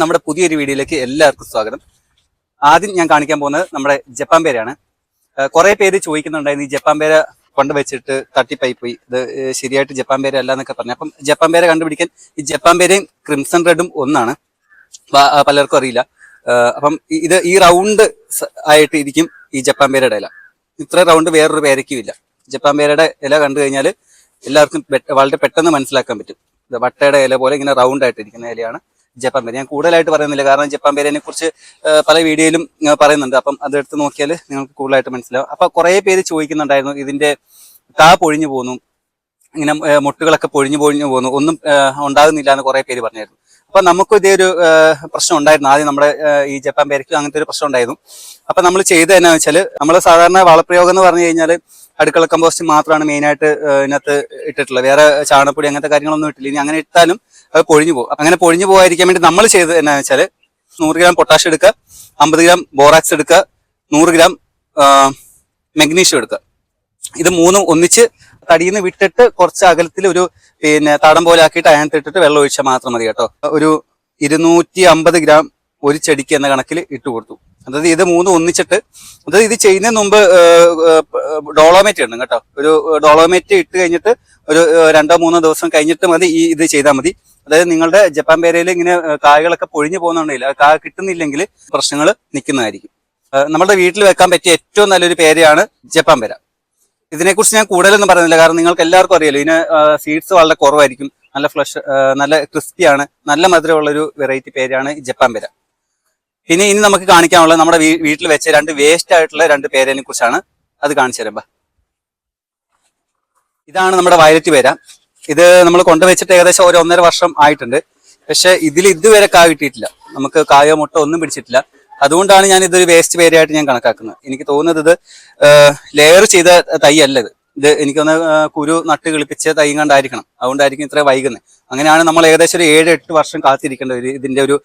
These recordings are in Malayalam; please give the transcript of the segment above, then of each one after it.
നമ്മുടെ പുതിയൊരു വീഡിയോയിലേക്ക് എല്ലാവർക്കും സ്വാഗതം. ആദ്യം ഞാൻ കാണിക്കാൻ പോകുന്നത് നമ്മുടെ ജപ്പാൻ പേരയാണ്. കുറെ പേര് ചോദിക്കുന്നുണ്ടായിരുന്നു ഈ ജപ്പാൻ പേര കൊണ്ടുവച്ചിട്ട് തട്ടിപ്പായി പോയി, ഇത് ശരിയായിട്ട് ജപ്പാൻ പേര അല്ല എന്നൊക്കെ പറഞ്ഞു. അപ്പം ജപ്പാൻ പേര കണ്ടുപിടിക്കാൻ ഈ ജപ്പാൻ പേരയും ക്രിംസൺ റെഡും ഒന്നാണ്, പലർക്കും അറിയില്ല. അപ്പം ഈ റൗണ്ട് ആയിട്ട് ഇരിക്കും ഈ ജപ്പാൻ പേരയുടെ ഇല. ഇത്ര റൗണ്ട് വേറൊരു പേരയ്ക്കും ഇല്ല. ജപ്പാൻ പേരയുടെ ഇല കണ്ടു കഴിഞ്ഞാൽ എല്ലാവർക്കും വളരെ പെട്ടെന്ന് മനസ്സിലാക്കാൻ പറ്റും. വട്ടയുടെ ഇല പോലെ ഇങ്ങനെ റൗണ്ട് ആയിട്ട് ഇരിക്കുന്ന ഇലയാണ് ജപ്പാൻ പേര. ഞാൻ കൂടുതലായിട്ട് പറയുന്നില്ല, കാരണം ജപ്പാൻ പേരനെ കുറിച്ച് പല വീഡിയോയിലും പറയുന്നുണ്ട്. അപ്പം അതെടുത്ത് നോക്കിയാൽ നിങ്ങൾക്ക് കൂടുതലായിട്ട് മനസ്സിലാവും. അപ്പൊ കുറെ പേര് ചോദിക്കുന്നുണ്ടായിരുന്നു, ഇതിന്റെ കാ പൊഴിഞ്ഞു പോകുന്നു, ഇങ്ങനെ മുട്ടുകളൊക്കെ പൊഴിഞ്ഞു പോകുന്നു, ഒന്നും ഉണ്ടാകുന്നില്ല എന്ന് കുറെ പേര് പറഞ്ഞായിരുന്നു. അപ്പൊ നമുക്കും ഇതേ ഒരു പ്രശ്നം ഉണ്ടായിരുന്നു. ആദ്യം നമ്മുടെ ഈ ജപ്പാൻ പേരയ്ക്കും അങ്ങനത്തെ ഒരു പ്രശ്നം ഉണ്ടായിരുന്നു. അപ്പൊ നമ്മൾ ചെയ്തത് എന്നാ വെച്ചാൽ, നമ്മൾ സാധാരണ വളപ്രയോഗം എന്ന് പറഞ്ഞു കഴിഞ്ഞാൽ അടുക്കള കമ്പോസ്റ്റ് മാത്രമാണ് മെയിനായിട്ട് ഇതിനകത്ത് ഇട്ടിട്ടുള്ളത്. വേറെ ചാണകപ്പൊടി അങ്ങനത്തെ കാര്യങ്ങളൊന്നും ഇട്ടില്ല. ഇനി അങ്ങനെ ഇട്ടാലും അത് പൊഴിഞ്ഞു പോകും. അങ്ങനെ പൊഴിഞ്ഞു പോകാതിരിക്കാൻ വേണ്ടി നമ്മൾ ചെയ്തത് എന്നാ വെച്ചാൽ, 100 ഗ്രാം പൊട്ടാഷ് എടുക്കുക, 50 ഗ്രാം ബോറാക്സ് എടുക്കുക, 100 ഗ്രാം മഗ്നീഷ്യം എടുക്കുക. ഇത് മൂന്നും ഒന്നിച്ച് തടിയിൽ നിന്ന് വിട്ടിട്ട് കുറച്ച് അകലത്തിൽ ഒരു തടം പോലെ ആക്കിയിട്ട് അതിനകത്ത് ഇട്ടിട്ട് വെള്ളം ഒഴിച്ചാൽ മാത്രം മതി കേട്ടോ. ഒരു 250 ഗ്രാം ഒരു ചെടിക്ക് എന്ന കണക്കിൽ ഇട്ട് കൊടുത്തു. അതായത് ഇത് മൂന്നും ഒന്നിച്ചിട്ട്, അതായത് ഇത് ചെയ്യുന്നതിന് മുമ്പ് ഡോളോമേറ്റ് ഇടണം കേട്ടോ. ഒരു ഡോളോമേറ്റ് ഇട്ട് കഴിഞ്ഞിട്ട് ഒരു 2-3 ദിവസം കഴിഞ്ഞിട്ട് മതി ഇത് ചെയ്താൽ മതി. അതായത് നിങ്ങളുടെ ജപ്പാൻ പേരയിൽ ഇങ്ങനെ കായകളൊക്കെ പൊഴിഞ്ഞു പോകുന്നുണ്ടെങ്കിൽ, കായ കിട്ടുന്നില്ലെങ്കിൽ പ്രശ്നങ്ങൾ നിൽക്കുന്നതായിരിക്കും. നമ്മുടെ വീട്ടിൽ വെക്കാൻ പറ്റിയ ഏറ്റവും നല്ലൊരു പേരയാണ് ജപ്പാൻ പേര. ഇതിനെക്കുറിച്ച് ഞാൻ കൂടുതലൊന്നും പറയുന്നില്ല, കാരണം നിങ്ങൾക്ക് എല്ലാവർക്കും അറിയാലോ, ഇതിന് സീഡ്സ് വളരെ കുറവായിരിക്കും, നല്ല ഫ്ലഷ്, നല്ല ക്രിസ്പിയാണ്, നല്ല മധുരമുള്ളൊരു വെറൈറ്റി പേരാണ് ജപ്പാൻ പേര. ഇനി നമുക്ക് കാണിക്കാനുള്ളത് നമ്മുടെ വീട്ടിൽ വെച്ച 2 വേസ്റ്റ് ആയിട്ടുള്ള 2 പേരനെ കുറിച്ചാണ്. അത് കാണിച്ചു തരാം. ഇതാണ് നമ്മുടെ വയലറ്റ് പേര. ഇത് നമ്മൾ കൊണ്ടുവച്ചിട്ട് ഏകദേശം 1-1.5 വർഷം ആയിട്ടുണ്ട്. പക്ഷെ ഇതിൽ ഇതുവരെ കായ കിട്ടിയിട്ടില്ല, നമുക്ക് കായോ മുട്ട ഒന്നും പിടിച്ചിട്ടില്ല. അതുകൊണ്ടാണ് ഞാൻ ഇതൊരു വേസ്റ്റ് പേരയായിട്ട് ഞാൻ കണക്കാക്കുന്നത്. എനിക്ക് തോന്നുന്നത് ഇത് ലെയർ ചെയ്ത തൈ അല്ല. ഇത് എനിക്കൊന്ന് കുരു നട്ട് കിളിപ്പിച്ച തൈ കണ്ടായിരിക്കണം, അതുകൊണ്ടായിരിക്കും ഇത്ര വൈകുന്നത്. അങ്ങനെയാണ് നമ്മൾ ഏകദേശം ഒരു 7-8 വർഷം കാത്തിരിക്കേണ്ടത് ഇതിന്റെ ഒരു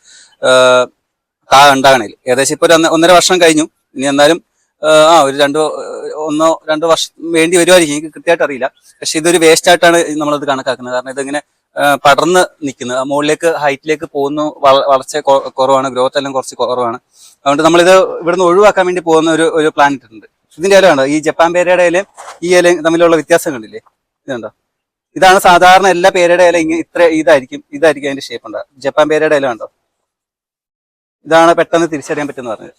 കാ ഉണ്ടാകണേൽ. ഏകദേശം ഇപ്പൊ 1.5 വർഷം കഴിഞ്ഞു. ഇനി എന്നാലും ഒരു 1-2 വർഷം വേണ്ടി വരുമായിരിക്കും, എനിക്ക് കൃത്യമായിട്ട് അറിയില്ല. പക്ഷെ ഇതൊരു വേസ്റ്റ് ആയിട്ടാണ് നമ്മളത് കണക്കാക്കുന്നത്. കാരണം ഇതിങ്ങനെ പടർന്ന് നിൽക്കുന്നത്, മുകളിലേക്ക് ഹൈറ്റിലേക്ക് പോകുന്നു, വളർച്ച കുറവാണ്, ഗ്രോത്ത് എല്ലാം കുറച്ച് കുറവാണ്. അതുകൊണ്ട് നമ്മളിത് ഇവിടുന്ന് ഒഴിവാക്കാൻ വേണ്ടി പോകുന്ന ഒരു പ്ലാൻ ഇട്ടിട്ടുണ്ട്. ഇതിന്റെ ഇല കണ്ടോ, ഈ ജപ്പാൻ പേരയുടെ ഇലയും ഈ ഇലയും തമ്മിലുള്ള വ്യത്യാസം കണ്ടില്ലേ? ഇതുണ്ടോ, ഇതാണ് സാധാരണ എല്ലാ പേരയുടെ ഇല ഇങ്ങനെ ഇതായിരിക്കും അതിന്റെ ഷേപ്പ് ഉണ്ടാകും. ജപ്പാൻ പേരയുടെ ഇല കണ്ടോ, ഇതാണ് പെട്ടെന്ന് തിരിച്ചറിയാൻ പറ്റുന്ന പറഞ്ഞത്.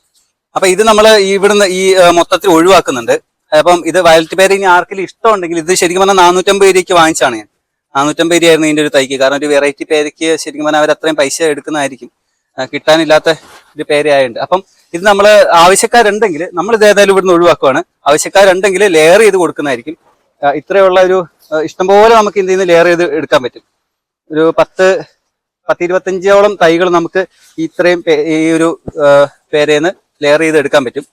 അപ്പൊ ഇത് നമ്മൾ ഇവിടുന്ന് ഈ മൊത്തത്തിൽ ഒഴിവാക്കുന്നുണ്ട്. അപ്പം ഇത് വയലറ്റ് പേര ഇനി ആർക്കെങ്കിലും ഇഷ്ടമുണ്ടെങ്കിൽ, ഇത് ശരിക്കും പറഞ്ഞാൽ 450 രൂപയ്ക്ക് വാങ്ങിച്ചാണ് ഞാൻ. 450 രൂപയായിരുന്നു ഇതിന്റെ ഒരു തൈക്ക്. കാരണം ഒരു വെറൈറ്റി പേരയ്ക്ക് ശരിക്കും പറഞ്ഞാൽ അവർ അത്രയും പൈസ എടുക്കുന്നതായിരിക്കും, കിട്ടാനില്ലാത്ത ഒരു പേരയായുണ്ട്. അപ്പം ഇത് നമ്മൾ ആവശ്യക്കാരുണ്ടെങ്കിൽ, നമ്മൾ ഇത് ഏതായാലും ഇവിടുന്ന് ഒഴിവാക്കുവാണ്. ആവശ്യക്കാരുണ്ടെങ്കിൽ ലെയർ ചെയ്ത് കൊടുക്കുന്നതായിരിക്കും. ഇത്രയുള്ള ഒരു ഇഷ്ടംപോലെ നമുക്ക് ഇതിൽ നിന്ന് ലെയർ ചെയ്ത് എടുക്കാൻ പറ്റും. ഒരു 10-25ഓളം തൈകൾ നമുക്ക് ഇത്രയും ഈ ഒരു പേരേന്ന് ലെയർ ചെയ്ത് എടുക്കാൻ പറ്റും.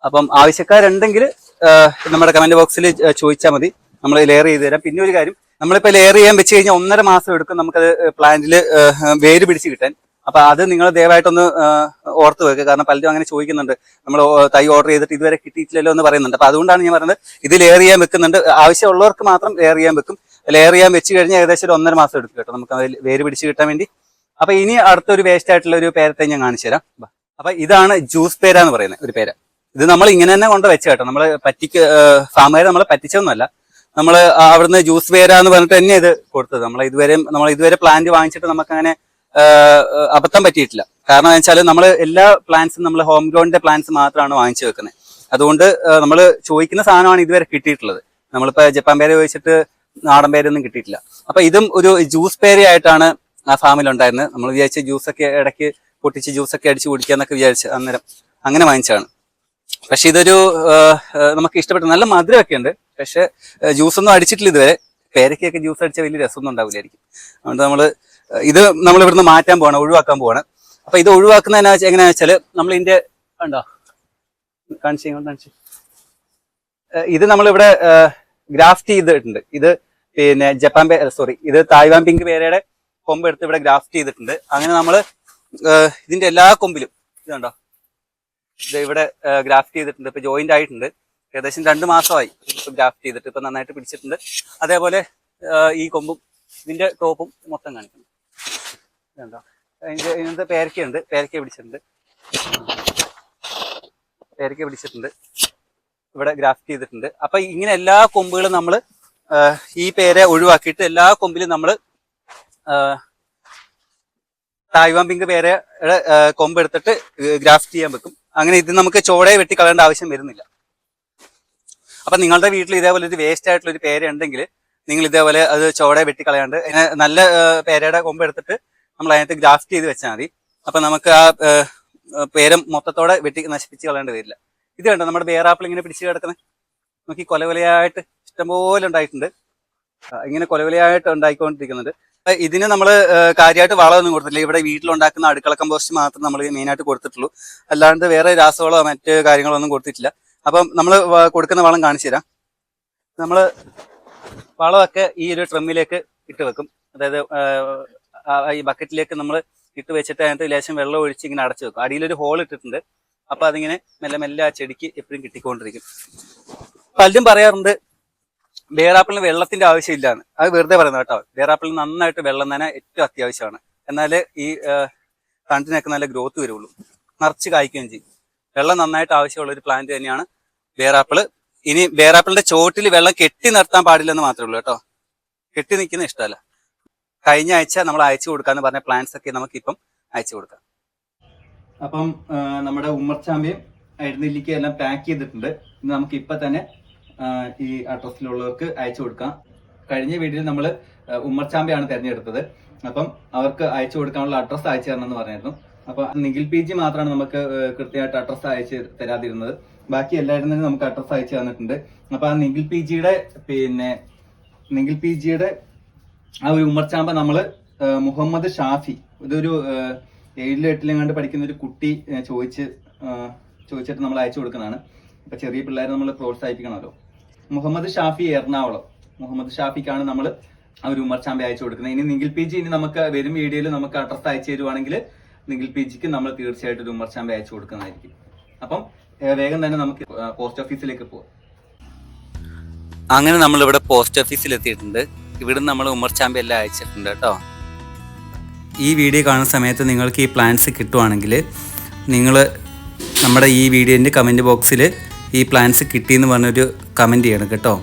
അപ്പം ആവശ്യക്കാരുണ്ടെങ്കിൽ നമ്മുടെ കമന്റ് ബോക്സിൽ ചോദിച്ചാൽ മതി, നമ്മൾ ലെയർ ചെയ്ത് തരാം. പിന്നെ ഒരു കാര്യം, നമ്മളിപ്പോൾ ലെയർ ചെയ്യാൻ വെച്ച് കഴിഞ്ഞാൽ 1.5 മാസം എടുക്കും നമുക്കത് പ്ലാന്റിൽ വേര് പിടിച്ച് കിട്ടാൻ. അപ്പൊ അത് നിങ്ങൾ ദയവായിട്ടൊന്ന് ഓർത്ത് വെക്കുക. കാരണം പലരും അങ്ങനെ ചോദിക്കുന്നുണ്ട്, നമ്മൾ തൈ ഓർഡർ ചെയ്തിട്ട് ഇതുവരെ കിട്ടിയിട്ടില്ലല്ലോ എന്ന് പറയുന്നുണ്ട്. അപ്പൊ അതുകൊണ്ടാണ് ഞാൻ പറയുന്നത്, ഇത് ലെയർ ചെയ്യാൻ വെക്കുന്നുണ്ട്. ആവശ്യമുള്ളവർക്ക് മാത്രം ലെയർ ചെയ്യാൻ വെക്കും. ലെയർ ചെയ്യാൻ വെച്ച് കഴിഞ്ഞാൽ ഏകദേശം ഒരു 1.5 മാസം എടുക്കും കേട്ടോ, നമുക്ക് വേര് പിടിച്ച് കിട്ടാൻ വേണ്ടി. അപ്പൊ ഇനി അടുത്തൊരു വേസ്റ്റ് ആയിട്ടുള്ള ഒരു പേരത്തെ ഞാൻ കാണിച്ചു തരാം. അപ്പൊ ഇതാണ് ജ്യൂസ് പേര എന്ന് പറയുന്നത് ഒരു പേര. ഇത് നമ്മൾ ഇങ്ങനെ തന്നെ കൊണ്ട് വെച്ച കേട്ടോ, നമ്മള് ഫാമുകാരെ നമ്മളെ പറ്റിച്ചൊന്നുമല്ല. നമ്മൾ അവിടുന്ന് ജ്യൂസ് പേര എന്ന് പറഞ്ഞിട്ട് തന്നെ ഇത് കൊടുത്തത്. നമ്മൾ ഇതുവരെ പ്ലാന്റ് വാങ്ങിച്ചിട്ട് നമുക്ക് അങ്ങനെ അബദ്ധം പറ്റിയിട്ടില്ല. കാരണം എന്ന് വെച്ചാൽ നമ്മൾ എല്ലാ പ്ലാന്റ്സും നമ്മൾ ഹോം ഗ്രൗണ്ടിന്റെ പ്ലാന്റ്സ് മാത്രമാണ് വാങ്ങിച്ചു വെക്കുന്നത്. അതുകൊണ്ട് നമ്മൾ ചോദിക്കുന്ന സാധനമാണ് ഇതുവരെ കിട്ടിയിട്ടുള്ളത്. നമ്മളിപ്പോ ജപ്പാൻ പേര ചോദിച്ചിട്ട് നാടൻ പേരൊന്നും കിട്ടിയിട്ടില്ല. അപ്പൊ ഇതും ഒരു ജ്യൂസ് പേരയായിട്ടാണ് ആ ഫാമിൽ ഉണ്ടായിരുന്നത്. നമ്മൾ വിചാരിച്ച ജ്യൂസൊക്കെ ഇടയ്ക്ക് പൊട്ടിച്ച് ജ്യൂസൊക്കെ അടിച്ച് കുടിക്കാന്നൊക്കെ വിചാരിച്ച് അന്നേരം അങ്ങനെ വാങ്ങിച്ചാണ്. പക്ഷെ ഇതൊരു നമുക്ക് ഇഷ്ടപ്പെട്ട നല്ല മധുരമൊക്കെ ഉണ്ട്. പക്ഷെ ജ്യൂസൊന്നും അടിച്ചിട്ടില്ല ഇതുവരെ. പേരയ്ക്കൊക്കെ ജ്യൂസ് അടിച്ചാൽ വലിയ രസമൊന്നും ഉണ്ടാവില്ലായിരിക്കും. അതുകൊണ്ട് നമ്മൾ ഇവിടുന്ന് മാറ്റാൻ പോവാണ്, ഒഴിവാക്കാൻ പോവാണ്. അപ്പൊ ഇത് ഒഴിവാക്കുന്ന എങ്ങനെയാ വെച്ചാല്, നമ്മൾ ഇതിന്റെ ഉണ്ടോ കാണിച്ചു, ഇത് നമ്മളിവിടെ ഗ്രാഫ്റ്റ് ചെയ്തിട്ടുണ്ട്. ഇത് ഇത് തായ്വാൻ പിങ്ക് പേരയുടെ കൊമ്പ് എടുത്ത് ഇവിടെ ഗ്രാഫ്റ്റ് ചെയ്തിട്ടുണ്ട്. അങ്ങനെ നമ്മൾ ഇതിന്റെ എല്ലാ കൊമ്പിലും ഇതുണ്ടോ, ഇത് ഇവിടെ ഗ്രാഫ്റ്റ് ചെയ്തിട്ടുണ്ട്. ഇപ്പൊ ജോയിന്റ് ആയിട്ടുണ്ട്. ഏകദേശം 2 മാസമായി ഇപ്പൊ ഗ്രാഫ്റ്റ് ചെയ്തിട്ട്. ഇപ്പൊ നന്നായിട്ട് പിടിച്ചിട്ടുണ്ട്. അതേപോലെ ഈ കൊമ്പും ഇതിന്റെ ടോപ്പും മൊത്തം കാണിക്കണം. ഇതുണ്ടോ, ഇതിനകത്ത് പേരക്കയുണ്ട്, പേരക്ക പിടിച്ചിട്ടുണ്ട്, പേരക്ക പിടിച്ചിട്ടുണ്ട്, ഇവിടെ ഗ്രാഫ്റ്റ് ചെയ്തിട്ടുണ്ട്. അപ്പൊ ഇങ്ങനെ എല്ലാ കൊമ്പുകളും നമ്മൾ ഈ പേരെ ഒഴിവാക്കിയിട്ട് എല്ലാ കൊമ്പിലും നമ്മൾ തായ്വാൻ പിങ്ക് പേരയുടെ കൊമ്പ് എടുത്തിട്ട് ഗ്രാഫ്റ്റ് ചെയ്യാൻ വെക്കും. അങ്ങനെ ഇത് നമുക്ക് ചോടയെ വെട്ടി കളയേണ്ട ആവശ്യം വരുന്നില്ല. അപ്പൊ നിങ്ങളുടെ വീട്ടിൽ ഇതേപോലെ ഒരു വേസ്റ്റ് ആയിട്ടുള്ള ഒരു പേര ഉണ്ടെങ്കിൽ നിങ്ങൾ ഇതേപോലെ അത് ചോടയെ വെട്ടി കളയാണ്ട് നല്ല പേരയുടെ കൊമ്പ് എടുത്തിട്ട് നമ്മൾ അതിനകത്ത് ഗ്രാഫ്റ്റ് ചെയ്ത് വെച്ചാൽ മതി. അപ്പൊ നമുക്ക് ആ പേര മൊത്തത്തോടെ വെട്ടി നശിപ്പിച്ച് കളയേണ്ടി വരില്ല. ഇത് കണ്ടോ നമ്മുടെ ബേറാപ്പിൾ ഇങ്ങനെ പിടിച്ച് കിടക്കുന്നത്, നോക്കി കൊലകൊലയായിട്ട് ഇഷ്ടംപോലെ ഉണ്ടായിട്ടുണ്ട്. ഇങ്ങനെ കൊലകൊലയായിട്ട് ഉണ്ടായിക്കൊണ്ടിരിക്കുന്നുണ്ട്. ഇതിന് നമ്മൾ കാര്യമായിട്ട് വളമൊന്നും കൊടുത്തില്ല. ഇവിടെ വീട്ടിലുണ്ടാക്കുന്ന അടുക്കള കമ്പോസ്റ്റ് മാത്രം നമ്മൾ മെയിനായിട്ട് കൊടുത്തിട്ടുള്ളൂ. അല്ലാണ്ട് വേറെ രാസവളമോ മറ്റ് കാര്യങ്ങളോ ഒന്നും കൊടുത്തിട്ടില്ല. അപ്പം നമ്മൾ കൊടുക്കുന്ന വളം കാണിച്ചു തരാം. നമ്മൾ വളമൊക്കെ ഈ ഒരു ട്രമ്മിലേക്ക് ഇട്ട് വെക്കും. അതായത് ഈ ബക്കറ്റിലേക്ക് നമ്മൾ ഇട്ട് വെച്ചിട്ട് അതിനകത്ത് ലേശം വെള്ളം ഒഴിച്ച് ഇങ്ങനെ അടച്ചു വെക്കും. അടിയിലൊരു ഹോൾ ഇട്ടിട്ടുണ്ട്. അപ്പൊ അതിങ്ങനെ മെല്ലെ മെല്ലെ ആ ചെടിക്ക് എപ്പോഴും കിട്ടിക്കൊണ്ടിരിക്കും. പലരും പറയാറുണ്ട് ബേറാപ്പിളിന് വെള്ളത്തിന്റെ ആവശ്യമില്ലാന്ന്. അത് വെറുതെ പറയുന്നത് കേട്ടോ. ബേറാപ്പിളിന് നന്നായിട്ട് വെള്ളം തന്നെ ഏറ്റവും അത്യാവശ്യമാണ്. എന്നാലേ ഈ തണ്ടിനൊക്കെ നല്ല ഗ്രോത്ത് വരുള്ളൂ, നിറച്ച് കായ്ക്കുകയും ചെയ്യും. വെള്ളം നന്നായിട്ട് ആവശ്യമുള്ള ഒരു പ്ലാന്റ് തന്നെയാണ് ബേറാപ്പിള്. ഇനി ബേറാപ്പിളിന്റെ ചോട്ടിൽ വെള്ളം കെട്ടി നിർത്താൻ പാടില്ലെന്ന് മാത്രമേ ഉള്ളൂ കേട്ടോ. കെട്ടി നിൽക്കുന്ന ഇഷ്ടമല്ല. കഴിഞ്ഞ ആഴ്ച നമ്മൾ അയച്ചു കൊടുക്കാന്ന് പറഞ്ഞ പ്ലാന്റ്സ് ഒക്കെ നമുക്കിപ്പം അയച്ചു കൊടുക്കാം. അപ്പം നമ്മുടെ ഉമ്മർച്ചാമ്പയും അരിനെല്ലിക്കയും എല്ലാം പാക്ക് ചെയ്തിട്ടുണ്ട്. ഇന്ന് നമുക്ക് ഇപ്പൊ തന്നെ ഈ അഡ്രസ്സിലുള്ളവർക്ക് അയച്ചു കൊടുക്കാം. കഴിഞ്ഞ വീഡിയോയിൽ നമ്മൾ ഉമ്മർച്ചാമ്പയാണ് തിരഞ്ഞെടുത്തത്. അപ്പം അവർക്ക് അയച്ചു കൊടുക്കാനുള്ള അഡ്രസ്സ് അയച്ചു തരണമെന്ന് പറഞ്ഞിരുന്നു. അപ്പൊ നിഖിൽ പി ജി മാത്രമാണ് നമുക്ക് കൃത്യമായിട്ട് അഡ്രസ്സ് അയച്ച് തരാതിരുന്നത്. ബാക്കി എല്ലാവരും തന്നെ നമുക്ക് അഡ്രസ്സ് അയച്ചു തന്നിട്ടുണ്ട്. അപ്പൊ ആ നിഖിൽ പി ജിയുടെ ആ ഒരു ഉമ്മർച്ചാമ്പ നമ്മള് മുഹമ്മദ് ഷാഫി, ഇതൊരു 7ലും 8ലും കണ്ട് പഠിക്കുന്ന ഒരു കുട്ടി ചോദിച്ചിട്ട് നമ്മൾ അയച്ചു കൊടുക്കുന്നതാണ്. അപ്പൊ ചെറിയ പിള്ളേരെ നമ്മൾ പ്രോത്സാഹിപ്പിക്കണമല്ലോ. മുഹമ്മദ് ഷാഫി, എറണാകുളം. മുഹമ്മദ് ഷാഫിക്കാണ് നമ്മൾ ആ ഒരു ഉമ്മർച്ചാമ്പ അയച്ചു കൊടുക്കുന്നത്. ഇനി നിഖിൽ പി ജി ഇനി നമുക്ക് വരും വീഡിയോയിൽ നമുക്ക് അഡ്രസ്സ് അയച്ചു തരുവാണെങ്കിൽ നിഖിൽ പി ജിക്ക് നമ്മൾ തീർച്ചയായിട്ടും ഒരു ഉമ്മർച്ചാമ്പ അയച്ചു കൊടുക്കുന്നതായിരിക്കും. അപ്പം വേഗം തന്നെ നമുക്ക് പോസ്റ്റ് ഓഫീസിലേക്ക് പോകാം. അങ്ങനെ നമ്മൾ ഇവിടെ പോസ്റ്റ് ഓഫീസിൽ എത്തിയിട്ടുണ്ട്. ഇവിടുന്ന് നമ്മൾ ഉമ്മർച്ചാമ്പ എല്ലാം അയച്ചിട്ടുണ്ട് കേട്ടോ. ഈ വീഡിയോ കാണുന്ന സമയത്ത് നിങ്ങൾക്ക് ഈ പ്ലാൻസ് കിട്ടുവാണെങ്കിൽ നിങ്ങൾ നമ്മുടെ ഈ വീഡിയോൻ്റെ കമൻറ്റ് ബോക്സിൽ ഈ പ്ലാൻസ് കിട്ടിയെന്ന് പറഞ്ഞൊരു കമൻറ്റ് ചെയ്യണം കേട്ടോ.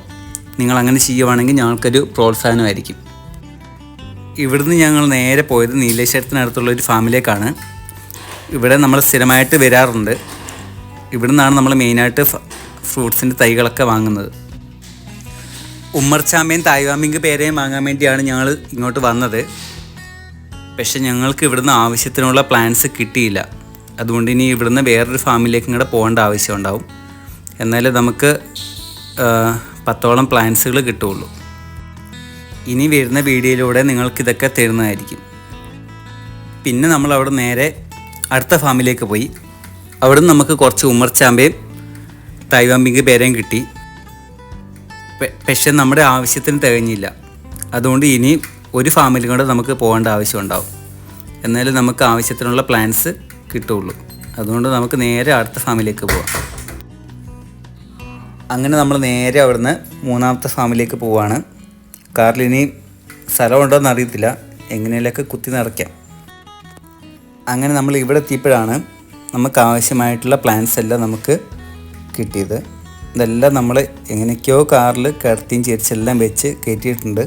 നിങ്ങൾ അങ്ങനെ ചെയ്യുവാണെങ്കിൽ ഞങ്ങൾക്കൊരു പ്രോത്സാഹനമായിരിക്കും. ഇവിടുന്ന് ഞങ്ങൾ നേരെ പോയത് നീലേശ്വരത്തിനടുത്തുള്ള ഒരു ഫാമിലേക്കാണ്. ഇവിടെ നമ്മൾ സ്ഥിരമായിട്ട് വരാറുണ്ട്. ഇവിടുന്നാണ് നമ്മൾ മെയിനായിട്ട് ഫ്രൂട്ട്സിൻ്റെ തൈകളൊക്കെ വാങ്ങുന്നത്. ഉമ്മർച്ചാമ്പയും തായ്വാൻ പിങ്ക് പേരയും വാങ്ങാൻ വേണ്ടിയാണ് ഞങ്ങൾ ഇങ്ങോട്ട് വന്നത്. പക്ഷെ ഞങ്ങൾക്ക് ഇവിടുന്ന് ആവശ്യത്തിനുള്ള പ്ലാന്റ്സ് കിട്ടിയില്ല. അതുകൊണ്ട് ഇനി ഇവിടുന്ന് വേറൊരു ഫാമിലേക്കും കൂടെ പോകേണ്ട ആവശ്യമുണ്ടാവും. എന്നാലേ നമുക്ക് 10ഓളം പ്ലാന്റ്സുകൾ കിട്ടുകയുള്ളൂ. ഇനി വരുന്ന വീഡിയോയിലൂടെ നിങ്ങൾക്കിതൊക്കെ തരുന്നതായിരിക്കും. പിന്നെ നമ്മൾ അവിടെ നേരെ അടുത്ത ഫാമിലേക്ക് പോയി. അവിടെ നിന്ന് നമുക്ക് കുറച്ച് ഉമ്മർച്ചാമ്പയും തായ്വാൻ പിങ്ക് പേരയും കിട്ടി. പക്ഷെ നമ്മുടെ ആവശ്യത്തിന് തികഞ്ഞില്ല. അതുകൊണ്ട് ഇനി ഒരു ഫാമിലും കൂടെ നമുക്ക് പോകേണ്ട ആവശ്യമുണ്ടാവും. എന്നാലും നമുക്ക് ആവശ്യത്തിനുള്ള പ്ലാന്റ്സ് കിട്ടുള്ളൂ. അതുകൊണ്ട് നമുക്ക് നേരെ അടുത്ത ഫാമിലേക്ക് പോവാം. അങ്ങനെ നമ്മൾ നേരെ അവിടുന്ന് 3ാമത്തെ ഫാമിലേക്ക് പോവാണ്. കാറിൽ ഇനി സ്ഥലമുണ്ടോ എന്ന് അറിയത്തില്ല, എങ്ങനെയൊക്കെ കുത്തി നിറയ്ക്കാം. അങ്ങനെ നമ്മൾ ഇവിടെ എത്തിയപ്പോഴാണ് നമുക്ക് ആവശ്യമായിട്ടുള്ള പ്ലാന്റ്സ് എല്ലാം നമുക്ക് കിട്ടിയത്. ഇതെല്ലാം നമ്മൾ എങ്ങനെയൊക്കെയോ കാറിൽ കിടത്തിയും ചെരിച്ചെല്ലാം വെച്ച് കയറ്റിയിട്ടുണ്ട്.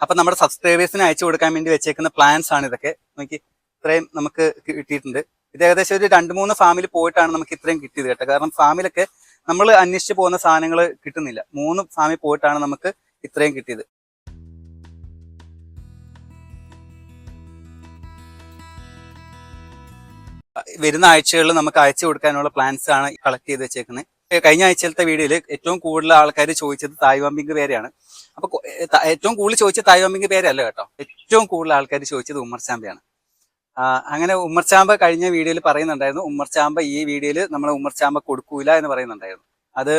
അപ്പൊ നമ്മുടെ സബ്സ്ക്രൈബേഴ്സിന് അയച്ചു കൊടുക്കാൻ വേണ്ടി വെച്ചേക്കുന്ന പ്ലാൻസ് ആണ് ഇതൊക്കെ. നോക്കി, ഇത്രയും നമുക്ക് കിട്ടിയിട്ടുണ്ട്. ഇത് ഏകദേശം ഒരു 2-3 ഫാമിൽ പോയിട്ടാണ് നമുക്ക് ഇത്രയും കിട്ടിയത് കേട്ടോ. കാരണം ഫാമിലൊക്കെ നമ്മൾ അന്വേഷിച്ച് പോകുന്ന സാധനങ്ങൾ കിട്ടുന്നില്ല. 3 ഫാമിൽ പോയിട്ടാണ് നമുക്ക് ഇത്രയും കിട്ടിയത്. വരുന്ന ആഴ്ചകളിൽ നമുക്ക് അയച്ചു കൊടുക്കാനുള്ള പ്ലാൻസ് ആണ് കളക്ട് ചെയ്ത് വെച്ചേക്കുന്നത്. കഴിഞ്ഞ ആഴ്ചയിലത്തെ വീഡിയോയിൽ ഏറ്റവും കൂടുതൽ ആൾക്കാർ ചോദിച്ചത് തായ്വാൻ പിങ്ക് പേരയാണ്. അപ്പൊ ഏറ്റവും കൂടുതൽ ചോദിച്ച തായ്വാൻ പിങ്ക് പേരല്ല കേട്ടോ. ഏറ്റവും കൂടുതൽ ആൾക്കാർ ചോദിച്ചത് ഉമ്മർച്ചാമ്പയാണ്. അങ്ങനെ ഉമ്മർചാമ്പ കഴിഞ്ഞ വീഡിയോയിൽ പറയുന്നുണ്ടായിരുന്നു, ഉമ്മർചാമ്പ ഈ വീഡിയോയിൽ നമ്മൾ ഉമ്മർചാമ്പ കൊടുക്കൂല എന്ന് പറയുന്നുണ്ടായിരുന്നു. അത്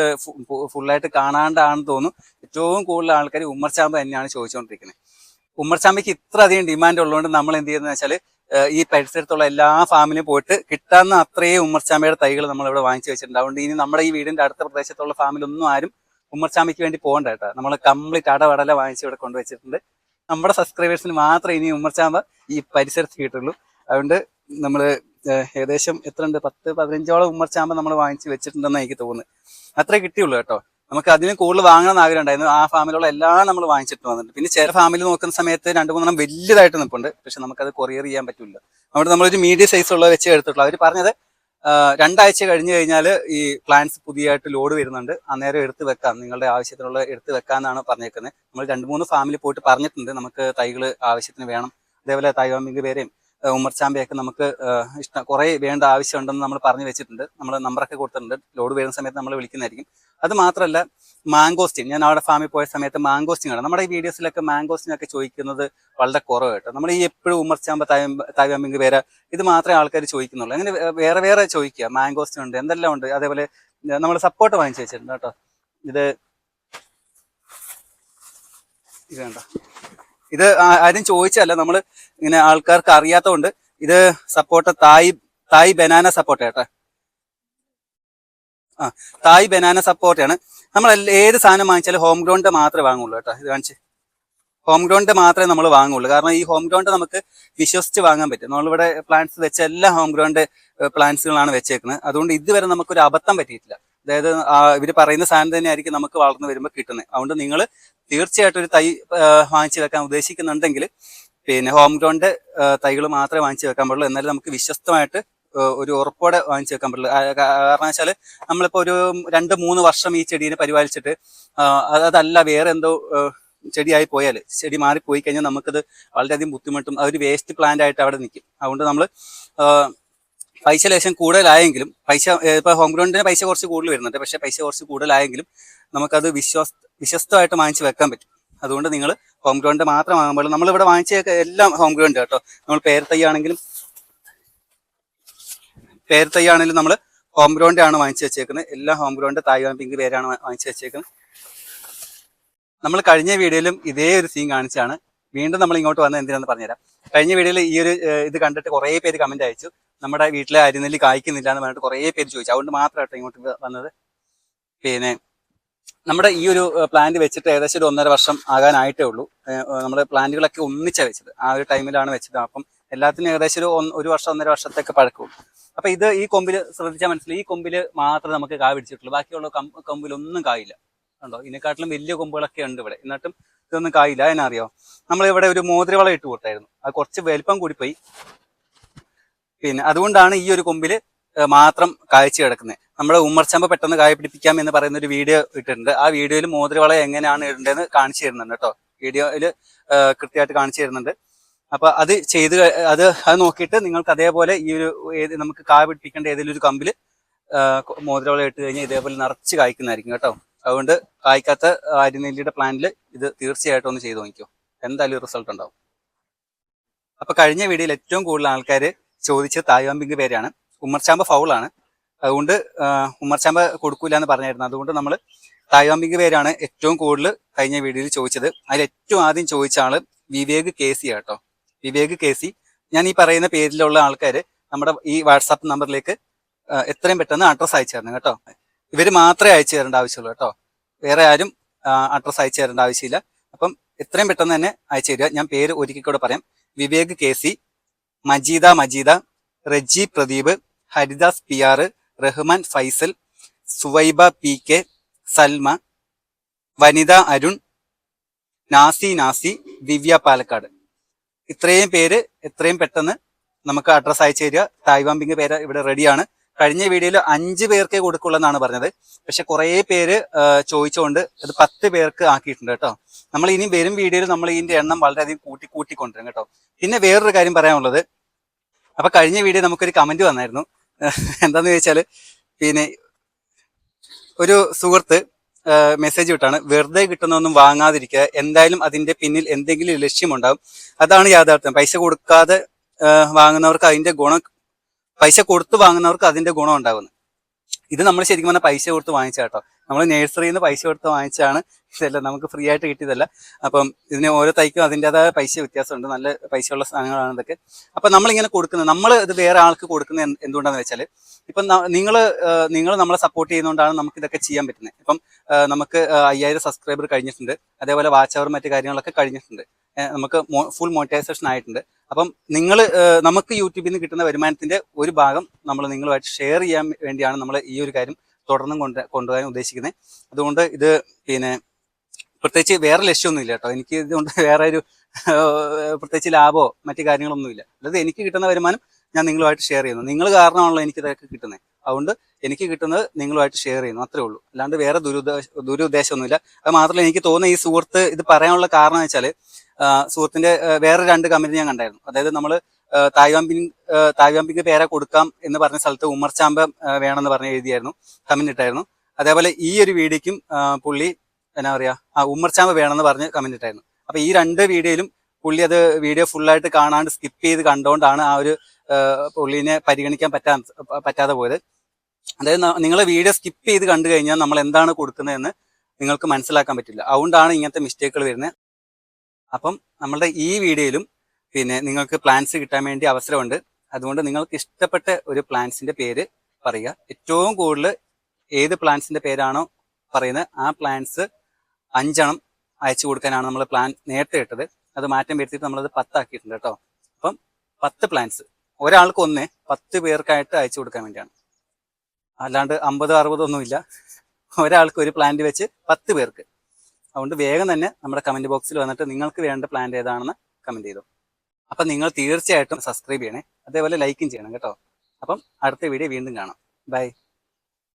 ഫുള്ളായിട്ട് കാണാണ്ടാണെന്ന് തോന്നുന്നു. ഏറ്റവും കൂടുതൽ ആൾക്കാർ ഉമ്മർചാമ്പ തന്നെയാണ് ചോദിച്ചുകൊണ്ടിരിക്കുന്നത്. ഉമ്മർചാമ്പയ്ക്ക് ഇത്ര അധികം ഡിമാൻഡ് ഉള്ളതുകൊണ്ട് നമ്മൾ എന്ത് ചെയ്യുന്നത് വെച്ചാൽ ഈ പരിസരത്തുള്ള എല്ലാ ഫാമിലും പോയിട്ട് കിട്ടാവുന്ന അത്രയും ഉമ്മർചാമ്പയുടെ തൈകൾ നമ്മൾ ഇവിടെ വാങ്ങിച്ചു വെച്ചിട്ടുണ്ട്. അതുകൊണ്ട് ഇനി നമ്മുടെ ഈ വീടിന്റെ അടുത്ത പ്രദേശത്തുള്ള ഫാമിലൊന്നും ആരും ഉമ്മർചാമ്പയ്ക്ക് വേണ്ടി പോകണ്ട കേട്ടോ. നമ്മൾ കംപ്ലീറ്റ് അടവടല വാങ്ങിച്ച് ഇവിടെ കൊണ്ടുവച്ചിട്ടുണ്ട്. നമ്മുടെ സബ്സ്ക്രൈബേഴ്സിന് മാത്രമേ ഇനി ഉമ്മർചാമ്പ ഈ പരിസരത്ത് കിട്ടുള്ളൂ. അതുകൊണ്ട് നമ്മൾ ഏകദേശം എത്ര ഉണ്ട്, 10-15ഓളം ഉമ്മർചാമ്പ നമ്മൾ വാങ്ങിച്ച് വെച്ചിട്ടുണ്ടെന്ന് എനിക്ക് തോന്നുന്നു. അത്രേ കിട്ടിയുള്ളൂ കേട്ടോ. നമുക്ക് അതിലും കൂടുതൽ വാങ്ങണമെന്ന് ആഗ്രഹം ഉണ്ടായിരുന്നു. ആ ഫാമിലുള്ള എല്ലാം നമ്മൾ വാങ്ങിച്ചിട്ട് വന്നിട്ടുണ്ട്. പിന്നെ ചില ഫാമിൽ നോക്കുന്ന സമയത്ത് 2-3 വലിയതായിട്ട് നിൽപ്പുണ്ട്, പക്ഷെ നമുക്കത് കൊറിയർ ചെയ്യാൻ പറ്റില്ല. അവിടെ നമ്മളൊരു മീഡിയം സൈസ് ഉള്ള വെച്ച് എടുത്തിട്ടുള്ളൂ. അവർ പറഞ്ഞത് 2 ആഴ്ച കഴിഞ്ഞ് കഴിഞ്ഞാൽ ഈ പ്ലാന്റ്സ് പുതിയതായിട്ട് ലോഡ് വരുന്നുണ്ട്, അന്നേരം എടുത്ത് വെക്കാം, നിങ്ങളുടെ ആവശ്യത്തിനുള്ള എടുത്ത് വെക്കാമെന്നാണ് പറഞ്ഞേക്കുന്നത്. നമ്മൾ 2-3 ഫാമിൽ പോയിട്ട് പറഞ്ഞിട്ടുണ്ട് നമുക്ക് തൈകൾ ആവശ്യത്തിന് വേണം. അതേപോലെ തൈവാമിങ്ക് പേരെയും ഉമ്മർചാമ്പയൊക്കെ നമുക്ക് കുറേ വേണ്ട ആവശ്യമുണ്ടെന്ന് നമ്മൾ പറഞ്ഞു വെച്ചിട്ടുണ്ട്. നമ്മൾ നമ്പറൊക്കെ കൊടുത്തിട്ടുണ്ട്. ലോഡ് വരുന്ന സമയത്ത് നമ്മൾ വിളിക്കുന്നതായിരിക്കും. അത് മാത്രമല്ല മാംഗോസ്റ്റിൻ, ഞാൻ അവിടെ ഫാമിൽ പോയ സമയത്ത് മാംഗോസ്റ്റിൻ ആണ്. നമ്മുടെ ഈ വീഡിയോസിലൊക്കെ മാംഗോസ്റ്റിനൊക്കെ ചോദിക്കുന്നത് വളരെ കുറവായിട്ട്. നമ്മൾ ഈ എപ്പോഴും ഉമ്മർചാമ്പ തൈവാമിങ്ക് പേര ഇത് മാത്രമേ ആൾക്കാർ ചോദിക്കുന്നുള്ളൂ. അങ്ങനെ വേറെ വേറെ ചോദിക്കുക. മാംഗോസ്റ്റിൻ ഉണ്ട്, എന്തെല്ലാം ഉണ്ട്. അതേപോലെ നമ്മൾ സപ്പോർട്ട് വാങ്ങിച്ചു വെച്ചിട്ടുണ്ട് കേട്ടോ. ഇത് വേണ്ട, ഇത് ആരും ചോദിച്ചല്ല, നമ്മൾ ഇങ്ങനെ ആൾക്കാർക്ക് അറിയാത്തതുകൊണ്ട്. ഇത് സപ്പോർട്ട തായ് ബനാന സപ്പോർട്ട കേട്ടോ. തായ് ബനാന സപ്പോർട്ടാണ്. നമ്മൾ ഏത് സാധനം വാങ്ങിച്ചാലും ഹോം ഗ്രൗണ്ട് മാത്രമേ വാങ്ങുള്ളൂ കേട്ടോ. ഇത് കാണിച്ച് ഹോം ഗ്രൗണ്ട് മാത്രമേ നമ്മൾ വാങ്ങുള്ളൂ. കാരണം ഈ ഹോം ഗ്രൗണ്ട് നമുക്ക് വിശ്വസിച്ച് വാങ്ങാൻ പറ്റും. നമ്മളിവിടെ പ്ലാന്റ്സ് വെച്ച എല്ലാ ഹോം ഗ്രൗണ്ട് പ്ലാന്റ്സുകളാണ് വെച്ചേക്കുന്നത്. അതുകൊണ്ട് ഇതുവരെ നമുക്കൊരു അബദ്ധം പറ്റിയിട്ടില്ല. അതായത് ഇവർ പറയുന്ന സാധനം തന്നെ ആയിരിക്കും നമുക്ക് വളർന്നു വരുമ്പോൾ കിട്ടുന്നത്. അതുകൊണ്ട് നിങ്ങൾ തീർച്ചയായിട്ടും ഒരു തൈ വാങ്ങിച്ചു വെക്കാൻ ഉദ്ദേശിക്കുന്നുണ്ടെങ്കിൽ പിന്നെ ഹോം ഗ്രൗണ്ട് തൈകൾ മാത്രമേ വാങ്ങിച്ചു വെക്കാൻ പാടുള്ളൂ. എന്നാലും നമുക്ക് വിശ്വസ്തമായിട്ട് ഒരു ഉറപ്പോടെ വാങ്ങിച്ചു വെക്കാൻ പറ്റുള്ളൂ. കാരണം വെച്ചാൽ നമ്മളിപ്പോൾ ഒരു 2-3 വർഷം ഈ ചെടീനെ പരിപാലിച്ചിട്ട് അതല്ല വേറെ എന്തോ ചെടിയായി പോയാൽ, ചെടി മാറിപ്പോയി കഴിഞ്ഞാൽ നമുക്കത് വളരെയധികം ബുദ്ധിമുട്ടും അതൊരു വേസ്റ്റ് പ്ലാന്റ് ആയിട്ട് അവിടെ നിൽക്കും. അതുകൊണ്ട് നമ്മൾ പൈസ ലേശം കൂടുതലായെങ്കിലും, ഇപ്പോൾ ഹോം ഗ്രൗണ്ടിന് പൈസ കുറച്ച് കൂടുതൽ വരുന്നുണ്ട്, പക്ഷേ പൈസ കുറച്ച് കൂടുതലായെങ്കിലും നമുക്കത് വിശ്വസ്തമായിട്ട് വാങ്ങിച്ച് വെക്കാൻ പറ്റും. അതുകൊണ്ട് നിങ്ങൾ ഹോം ഗ്രൗണ്ട് മാത്രം വാങ്ങുമ്പോൾ, നമ്മളിവിടെ വാങ്ങിച്ച എല്ലാം ഹോം ഗ്രൗണ്ട് കേട്ടോ. നമ്മൾ പേര് തൈ ആണെങ്കിലും നമ്മൾ ഹോം ഗ്രൗണ്ട് ആണ് വാങ്ങിച്ചു വെച്ചേക്കുന്നത്. എല്ലാം ഹോം ഗ്രൗണ്ട് തായ്വാൻ പിങ്ക് പേരാണ് വാങ്ങിച്ചു വെച്ചേക്കുന്നത്. നമ്മൾ കഴിഞ്ഞ വീഡിയോയിലും ഇതേ ഒരു സീൻ കാണിച്ചാണ് വീണ്ടും നമ്മൾ ഇങ്ങോട്ട് വന്നത് എന്തിനാന്ന് പറഞ്ഞുതരാം. കഴിഞ്ഞ വീഡിയോയിൽ ഈ ഒരു ഇത് കണ്ടിട്ട് കുറേ പേര് കമന്റ് അയച്ചു, നമ്മുടെ വീട്ടിലെ അരിനെല്ലി കായ്ക്കുന്നില്ല എന്ന് പറഞ്ഞിട്ട് കുറേ പേര് ചോദിച്ചു. അതുകൊണ്ട് മാത്രമായിട്ട് ഇങ്ങോട്ട് വന്നത്. പിന്നെ നമ്മുടെ ഈ ഒരു പ്ലാന്റ് വെച്ചിട്ട് ഏകദേശം ഒരു 1.5 വർഷം ആകാനായിട്ടേ ഉള്ളൂ. നമ്മുടെ പ്ലാന്റുകളൊക്കെ ഒന്നിച്ചാണ് വെച്ചത്, ആ ഒരു ടൈമിലാണ് വെച്ചത്. അപ്പം എല്ലാത്തിനും ഏകദേശം ഒരു വർഷം 1.5 വർഷത്തേക്ക് പഴക്കവും. അപ്പൊ ഇത് ഈ കൊമ്പിൽ ശ്രദ്ധിച്ചാൽ മനസ്സിലായി, ഈ കൊമ്പിൽ മാത്രമേ നമുക്ക് കായ് പിടിച്ചിട്ടുള്ളൂ. ബാക്കിയുള്ള കൊമ്പിലൊന്നും കായില്ല. കണ്ടോ, ഇതിനെക്കാട്ടിലും വലിയ കൊമ്പുകളൊക്കെ ഉണ്ട് ഇവിടെ, എന്നിട്ടും ഇതൊന്നും കായില്ല. അതിനറിയോ, നമ്മളിവിടെ ഒരു മോതിരവള ഇട്ട് കൊടുത്തായിരുന്നു, അത് കുറച്ച് വലിപ്പം കൂടിപ്പോയി. പിന്നെ അതുകൊണ്ടാണ് ഈ ഒരു കൊമ്പില് മാത്രം കായ്ച്ചു കിടക്കുന്നത്. നമ്മുടെ ഉമ്മർചാമ്പ പെട്ടെന്ന് കായ പിടിപ്പിക്കാം എന്ന് പറയുന്ന ഒരു വീഡിയോ ഇട്ടിട്ടുണ്ട്. ആ വീഡിയോയിൽ മോതിരവള എങ്ങനെയാണ് ഇടേണ്ടതെന്ന് കാണിച്ചു തരുന്നുണ്ട് കേട്ടോ. വീഡിയോയിൽ കൃത്യമായിട്ട് കാണിച്ചു തരുന്നുണ്ട്. അപ്പൊ അത് അത് നോക്കിയിട്ട് നിങ്ങൾക്ക് അതേപോലെ ഈ ഒരു നമുക്ക് കായ പിടിപ്പിക്കേണ്ട ഏതെങ്കിലും ഒരു കമ്പില് മോതിരവള ഇട്ട് കഴിഞ്ഞാൽ ഇതേപോലെ നിറച്ച് കായ്ക്കുന്നതായിരിക്കും കേട്ടോ. അതുകൊണ്ട് കായ്ക്കാത്ത അരിനെല്ലിയുടെ പ്ലാന്റിൽ ഇത് തീർച്ചയായിട്ടും ഒന്ന് ചെയ്ത് നോക്കിക്കോ, എന്തായാലും റിസൾട്ട് ഉണ്ടാവും. അപ്പൊ കഴിഞ്ഞ വീഡിയോയിൽ ഏറ്റവും കൂടുതൽ ആൾക്കാർ ചോദിച്ചത് തായ്വാൻ പിങ്ക് പേരാണ്. ഉമ്മർചാമ്പ ഫൗളാണ്, അതുകൊണ്ട് ഉമ്മർചാമ്പ കൊടുക്കൂല എന്ന് പറഞ്ഞായിരുന്നു. അതുകൊണ്ട് നമ്മൾ തായ്വാൻ പിങ്ക് പേരാണ് ഏറ്റവും കൂടുതൽ കഴിഞ്ഞ വീഡിയോയിൽ ചോദിച്ചത്. അതിൽ ഏറ്റവും ആദ്യം ചോദിച്ച ആള് വിവേക് KC കേട്ടോ. വിവേക് KC, ഞാൻ ഈ പറയുന്ന പേരിലുള്ള ആൾക്കാർ നമ്മുടെ ഈ വാട്സാപ്പ് നമ്പറിലേക്ക് എത്രയും പെട്ടെന്ന് അഡ്രസ്സ് അയച്ചു തരണം കേട്ടോ. ഇവർ മാത്രമേ അയച്ചു തരേണ്ട ആവശ്യമുള്ളൂ കേട്ടോ, വേറെ ആരും അഡ്രസ്സ് അയച്ചു തരേണ്ട ആവശ്യമില്ല. അപ്പം എത്രയും പെട്ടെന്ന് തന്നെ അയച്ചു തരിക. ഞാൻ പേര് ഒരിക്കൽ കൂടെ പറയാം: Vivek KC, Majeeda, Reji Pradeep, Haridas PR, Rahman Faisal, Suvaiba PK, Salma, Vanitha Arun, Nasi, Divya Palakkad. ഇത്രയും പേര് എത്രയും പെട്ടെന്ന് നമുക്ക് അഡ്രസ്സ് അയച്ചു തരിക. തായ്വാൻ പിങ്ക് പേര് ഇവിടെ റെഡിയാണ്. കഴിഞ്ഞ വീഡിയോയിൽ 5 പേർക്കേ കൊടുക്കുള്ളെന്നാണ് പറഞ്ഞത്, പക്ഷെ കുറേ പേര് ചോദിച്ചുകൊണ്ട് അത് 10 പേർക്ക് ആക്കിയിട്ടുണ്ട് കേട്ടോ. നമ്മൾ ഇനി വരും വീഡിയോയിൽ നമ്മൾ ഇതിന്റെ എണ്ണം വളരെയധികം കൂട്ടിക്കൊണ്ടിരും കേട്ടോ. പിന്നെ വേറൊരു കാര്യം പറയാനുള്ളത്, അപ്പൊ കഴിഞ്ഞ വീഡിയോ നമുക്കൊരു കമന്റ് വന്നായിരുന്നു. എന്താന്ന് ചോദിച്ചാല്, പിന്നെ ഒരു സുഹൃത്ത് മെസ്സേജ് വിട്ടാണ്, വെറുതെ കിട്ടുന്നൊന്നും വാങ്ങാതിരിക്കുക, എന്തായാലും അതിന്റെ പിന്നിൽ എന്തെങ്കിലും ലക്ഷ്യമുണ്ടാകും, അതാണ് യാഥാർത്ഥ്യം. പൈസ കൊടുക്കാതെ വാങ്ങുന്നവർക്ക് അതിന്റെ ഗുണം, പൈസ കൊടുത്ത് വാങ്ങുന്നവർക്ക് അതിന്റെ ഗുണം ഉണ്ടാകുന്നത്. ഇത് നമ്മൾ ശരിക്കും പറഞ്ഞാൽ പൈസ കൊടുത്ത് വാങ്ങിച്ച കേട്ടോ. നമ്മൾ നഴ്സറിയിൽ നിന്ന് പൈസ കൊടുത്ത് വാങ്ങിച്ചാണ് ഇതല്ല, നമുക്ക് ഫ്രീ ആയിട്ട് കിട്ടിയതല്ല. അപ്പം ഇതിന് ഓരോ തൈക്കും അതിൻ്റെതായ പൈസ വ്യത്യാസമുണ്ട്. നല്ല പൈസയുള്ള സാധനങ്ങളാണ് ഇതൊക്കെ. അപ്പം നമ്മളിങ്ങനെ കൊടുക്കുന്നത്, നമ്മൾ ഇത് വേറെ ആൾക്ക് കൊടുക്കുന്നത് എന്തുകൊണ്ടാന്ന് വെച്ചാൽ, ഇപ്പം നിങ്ങൾ നമ്മളെ സപ്പോർട്ട് ചെയ്യുന്നതുകൊണ്ടാണ് നമുക്ക് ഇതൊക്കെ ചെയ്യാൻ പറ്റുന്നത്. ഇപ്പം നമുക്ക് 5000 സബ്സ്ക്രൈബർ കഴിഞ്ഞിട്ടുണ്ട്, അതേപോലെ വാച്ച് അവർ മറ്റു കാര്യങ്ങളൊക്കെ കഴിഞ്ഞിട്ടുണ്ട്, നമുക്ക് ഫുൾ മോണിറ്റൈസേഷൻ ആയിട്ടുണ്ട്. അപ്പം നമുക്ക് യൂട്യൂബിൽ നിന്ന് കിട്ടുന്ന വരുമാനത്തിന്റെ ഒരു ഭാഗം നമ്മൾ നിങ്ങളുമായിട്ട് ഷെയർ ചെയ്യാൻ വേണ്ടിയാണ് നമ്മൾ ഈ ഒരു കാര്യം തുടർന്നും കൊണ്ടുപോകാൻ ഉദ്ദേശിക്കുന്നത്. അതുകൊണ്ട് ഇത് പിന്നെ പ്രത്യേകിച്ച് വേറെ ലക്ഷ്യമൊന്നുമില്ല കേട്ടോ. എനിക്ക് ഇതുകൊണ്ട് വേറെ ഒരു പ്രത്യേകിച്ച് ലാഭമോ മറ്റു കാര്യങ്ങളൊന്നുമില്ല. അതായത് എനിക്ക് കിട്ടുന്ന വരുമാനം ഞാൻ നിങ്ങളുമായിട്ട് ഷെയർ ചെയ്യുന്നു. നിങ്ങൾ കാരണമാണല്ലോ എനിക്ക് ഇതൊക്കെ കിട്ടുന്നത്. അതുകൊണ്ട് എനിക്ക് കിട്ടുന്നത് നിങ്ങളുമായിട്ട് ഷെയർ ചെയ്യുന്നു, അത്രേ ഉള്ളൂ. അല്ലാണ്ട് വേറെ ദുരുദ്ദേശമൊന്നുമില്ല. അത് മാത്രമല്ല, എനിക്ക് തോന്നുന്ന ഈ സുഹൃത്ത് ഇത് പറയാനുള്ള കാരണം എന്ന് വെച്ചാൽ, സുഹൃത്തിന്റെ വേറെ 2 കമന്റ് ഞാൻ കണ്ടായിരുന്നു. അതായത് നമ്മൾ തായ്വാമ്പിക്ക് പേര കൊടുക്കാം എന്ന് പറഞ്ഞ സ്ഥലത്ത് ഉമ്മർചാമ്പ വേണമെന്ന് പറഞ്ഞ് എഴുതിയായിരുന്നു, കമന്റ് ഇട്ടായിരുന്നു. അതേപോലെ ഈ ഒരു വീഡിയോക്കും പുള്ളി എന്നാ പറയാ ഉമ്മർചാമ്പ വേണമെന്ന് പറഞ്ഞ് കമന്റ് ഇട്ടായിരുന്നു. അപ്പൊ ഈ 2 വീഡിയോയിലും പുള്ളി അത് വീഡിയോ ഫുള്ളായിട്ട് കാണാണ്ട് സ്കിപ്പ് ചെയ്ത് കണ്ടുകൊണ്ടാണ് ആ ഒരു പുള്ളിനെ പരിഗണിക്കാൻ പറ്റാതെ പോയത്. അതായത് നിങ്ങൾ വീഡിയോ സ്കിപ്പ് ചെയ്ത് കണ്ടു കഴിഞ്ഞാൽ നമ്മൾ എന്താണ് കൊടുക്കുന്നതെന്ന് നിങ്ങൾക്ക് മനസ്സിലാക്കാൻ പറ്റില്ല. അതുകൊണ്ടാണ് ഇങ്ങനത്തെ മിസ്റ്റേക്കുകൾ വരുന്നത്. അപ്പം നമ്മളുടെ ഈ വീഡിയോയിലും പിന്നെ നിങ്ങൾക്ക് പ്ലാൻസ് കിട്ടാൻ വേണ്ടി അവസരമുണ്ട്. അതുകൊണ്ട് നിങ്ങൾക്ക് ഇഷ്ടപ്പെട്ട ഒരു പ്ലാൻസിന്റെ പേര് പറയുക. ഏറ്റവും കൂടുതൽ ഏത് പ്ലാൻസിന്റെ പേരാണോ പറയുന്നത് ആ പ്ലാൻസ് 5 എണ്ണം അയച്ചു കൊടുക്കാനാണ് നമ്മൾ പ്ലാൻ നേരത്തെ ഇട്ടത്. അത് മാറ്റം വരുത്തിയിട്ട് നമ്മളത് 10 ആക്കിയിട്ടുണ്ട് കേട്ടോ. അപ്പം 10 പ്ലാൻസ് ഒരാൾക്ക് 10 പേർക്കായിട്ട് അയച്ചു കൊടുക്കാൻ വേണ്ടിയാണ്. അല്ലാണ്ട് 50, 60 ഒന്നുമില്ല. ഒരാൾക്ക് ഒരു പ്ലാന്റ് വെച്ച് 10 പേർക്ക്. അതുകൊണ്ട് വേഗം തന്നെ നമ്മുടെ കമന്റ് ബോക്സിൽ വന്നിട്ട് നിങ്ങൾക്ക് വേണ്ട പ്ലാന്റ് ഏതാണെന്ന് കമന്റ് ചെയ്തു. അപ്പം നിങ്ങൾ തീർച്ചയായിട്ടും സബ്സ്ക്രൈബ് ചെയ്യണേ, അതേപോലെ ലൈക്കും ചെയ്യണം കേട്ടോ. അപ്പം അടുത്ത വീഡിയോ വീണ്ടും കാണാം. ബൈ.